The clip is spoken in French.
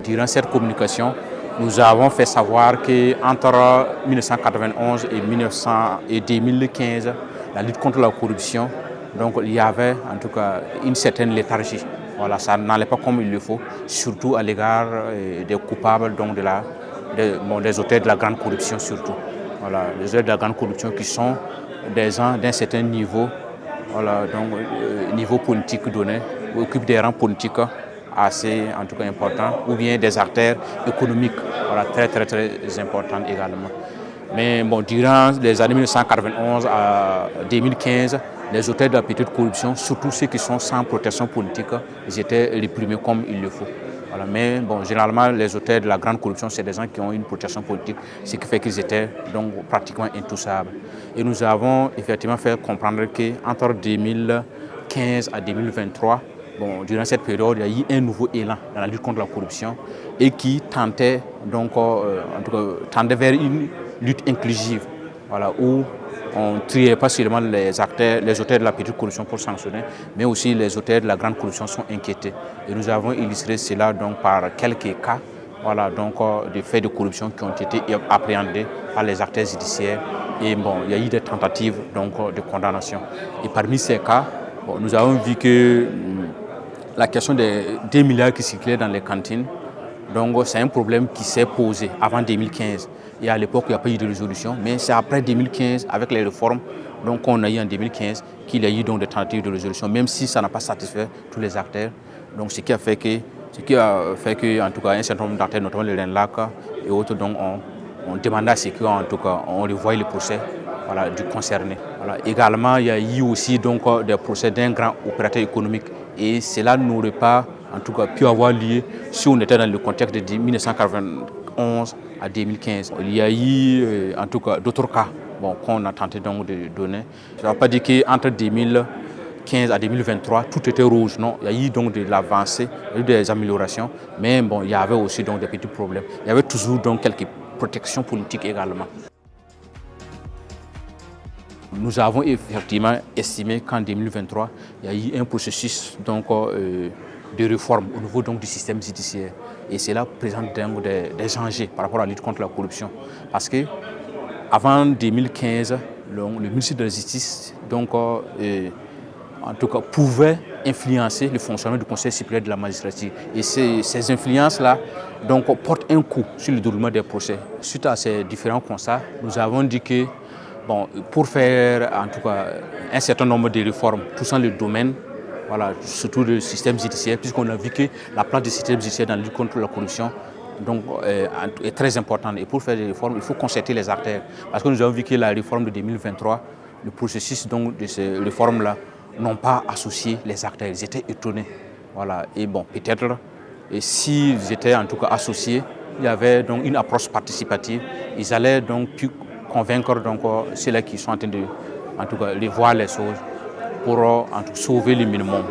Durant cette communication, nous avons fait savoir qu'entre 1991 et 2015, la lutte contre la corruption, donc il y avait en tout cas une certaine léthargie. Voilà, ça n'allait pas comme il le faut, surtout à l'égard des coupables, donc des auteurs de la grande corruption surtout. Voilà, les auteurs de la grande corruption qui sont des gens d'un certain niveau, voilà, donc niveau politique donné, occupent des rangs politiques assez en tout cas importants, ou bien des acteurs économiques, voilà, très importants également. Mais bon, durant les années 1991 à 2015, les auteurs de la petite corruption, surtout ceux qui sont sans protection politique, ils étaient réprimés comme il le faut. Voilà. Mais bon, généralement, les auteurs de la grande corruption, c'est des gens qui ont une protection politique, ce qui fait qu'ils étaient donc pratiquement intouchables. Et nous avons effectivement fait comprendre qu'entre 2015 à 2023, bon, durant cette période, il y a eu un nouveau élan dans la lutte contre la corruption et qui tentait donc, en tout cas, tendait vers une lutte inclusive, voilà, où on ne triait pas seulement les auteurs de la petite corruption pour sanctionner, mais aussi les auteurs de la grande corruption sont inquiétés. Et nous avons illustré cela donc par quelques cas, voilà, donc, de faits de corruption qui ont été appréhendés par les acteurs judiciaires. Et bon, il y a eu des tentatives donc, de condamnation. Et parmi ces cas, bon, nous avons vu que la question des 2 milliards qui circulaient dans les cantines, donc c'est un problème qui s'est posé avant 2015. Et à l'époque, il n'y a pas eu de résolution, mais c'est après 2015, avec les réformes qu'on a eu en 2015, qu'il y a eu donc des tentatives de résolution, même si ça n'a pas satisfait tous les acteurs. Donc ce qui a fait que en tout cas, un certain nombre d'acteurs, notamment le RENLAC et autres, donc, ont demandé à ce qu'en tout cas, on revoie le procès, voilà, du concerné. Voilà. Également, il y a eu aussi donc, des procès d'un grand opérateur économique. Et cela n'aurait pas, en tout cas, pu avoir lieu si on était dans le contexte de 1991 à 2015. Il y a eu, en tout cas, d'autres cas bon, qu'on a tenté donc de donner. Je ne vais pas dire qu'entre 2015 à 2023, tout était rouge. Non, il y a eu donc de l'avancée, il y a eu des améliorations, mais bon, il y avait aussi donc des petits problèmes. Il y avait toujours donc quelques protections politiques également. Nous avons effectivement estimé qu'en 2023, il y a eu un processus donc, de réforme au niveau donc, du système judiciaire. Et cela présente donc, des enjeux par rapport à la lutte contre la corruption. Parce qu'avant 2015, le ministre de la Justice donc, en tout cas, pouvait influencer le fonctionnement du Conseil supérieur de la magistrature. Et ces influences-là portent un coup sur le déroulement des procès. Suite à ces différents constats, nous avons dit que bon, pour faire en tout cas un certain nombre de réformes touchant le domaine, voilà, surtout le système judiciaire, puisqu'on a vu que la place du système judiciaire dans la lutte contre la corruption donc, est très importante. Et pour faire des réformes, il faut concerter les acteurs. Parce que nous avons vu que la réforme de 2023, le processus donc, de ces réformes-là, n'ont pas associé les acteurs. Ils étaient étonnés. Voilà. Et bon, peut-être, s'ils étaient en tout cas associés, il y avait donc une approche participative. Ils allaient donc plus convaincre donc, ceux-là qui sont en train de en tout cas, voir les choses pour sauver le minimum.